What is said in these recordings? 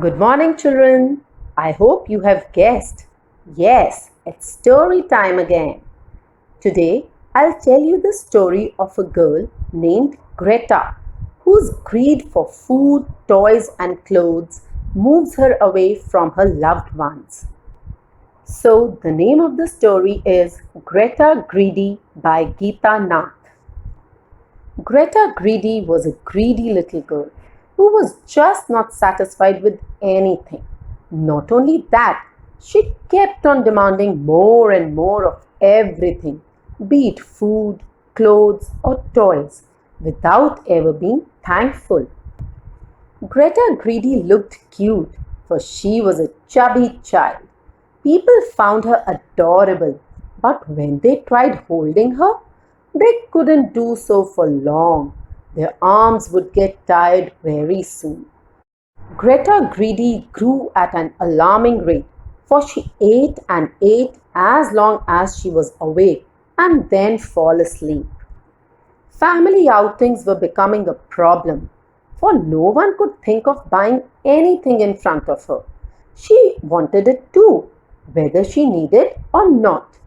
Good morning, children. I hope you have guessed. Yes, it's story time again. Today, I'll tell you the story of a girl named Greta, whose greed for food, toys, and clothes moves her away from her loved ones. So, the name of the story is Greta Greedy by Geeta Nath. Greta Greedy was a greedy little girl who was just not satisfied with anything. Not only that, she kept on demanding more and more of everything, be it food, clothes, or toys, without ever being thankful. Greta Greedy looked cute, for she was a chubby child. People found her adorable, but when they tried holding her, they couldn't do so for long. Their arms would get tired very soon. Greta Greedy grew at an alarming rate, for she ate and ate as long as she was awake and then fall asleep. Family outings were becoming a problem, for no one could think of buying anything in front of her. She wanted it too, whether she needed or not.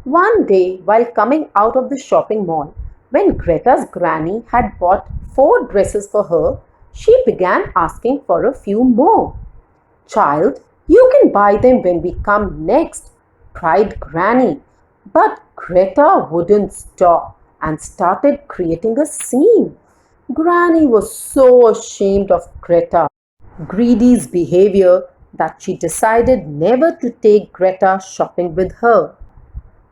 One day, while coming out of the shopping mall, when Greta's granny had bought 4 dresses for her, she began asking for a few more. Child, you can buy them when we come next, cried Granny. But Greta wouldn't stop and started creating a scene. Granny was so ashamed of Greta Greedy's behavior that she decided never to take Greta shopping with her.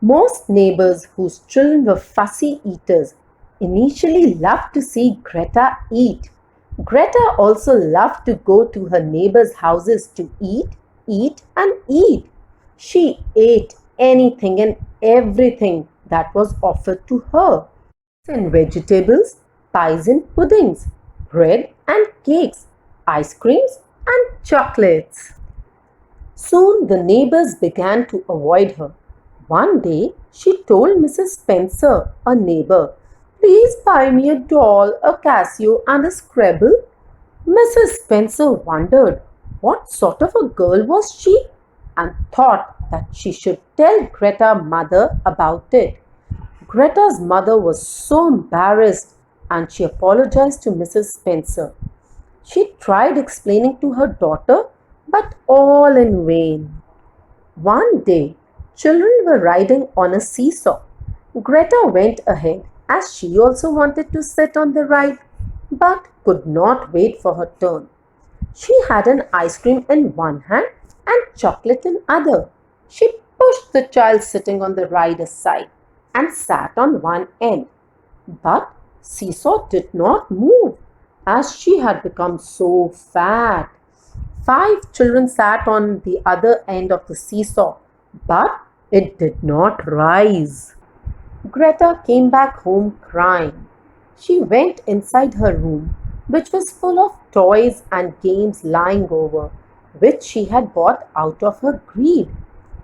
Most neighbors whose children were fussy eaters initially loved to see Greta eat. Greta also loved to go to her neighbors' houses to eat, and eat. She ate anything and everything that was offered to her. And vegetables, pies and puddings, bread and cakes, ice creams and chocolates. Soon the neighbors began to avoid her. One day she told Mrs. Spencer, a neighbor, "Please buy me a doll, a Casio, and a Scrabble." Mrs. Spencer wondered what sort of a girl was she and thought that she should tell Greta's mother about it. Greta's mother was so embarrassed and she apologized to Mrs. Spencer. She tried explaining to her daughter, but all in vain. One day, children were riding on a seesaw. Greta went ahead as she also wanted to sit on the ride but could not wait for her turn. She had an ice cream in one hand and chocolate in other. She pushed the child sitting on the ride aside and sat on one end. But Seesaw did not move as she had become so fat. 5 children sat on the other end of the seesaw, but it did not rise. Greta came back home crying. She went inside her room, which was full of toys and games lying over, which she had bought out of her greed.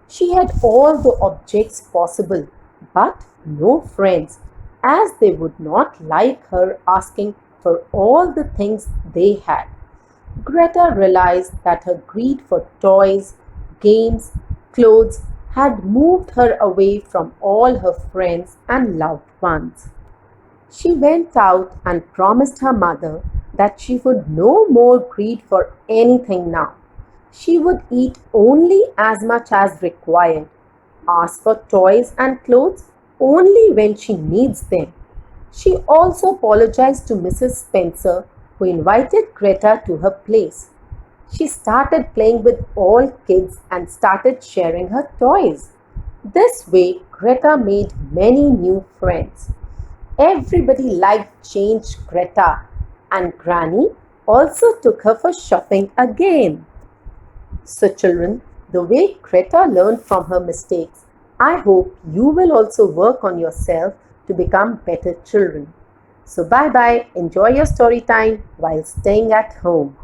She had all the objects possible, but no friends, as they would not like her asking for all the things they had. Greta realized that her greed for toys, games, clothes had moved her away from all her friends and loved ones. She went out and promised her mother that she would no more greed for anything now. She would eat only as much as required, ask for toys and clothes only when she needs them. She also apologized to Mrs. Spencer, who invited Greta to her place. She started playing with all kids and started sharing her toys. This way, Greta made many new friends. Everybody liked changed Greta, and Granny also took her for shopping again. So, children, the way Greta learned from her mistakes, I hope you will also work on yourself to become better children. So, bye bye. Enjoy your story time while staying at home.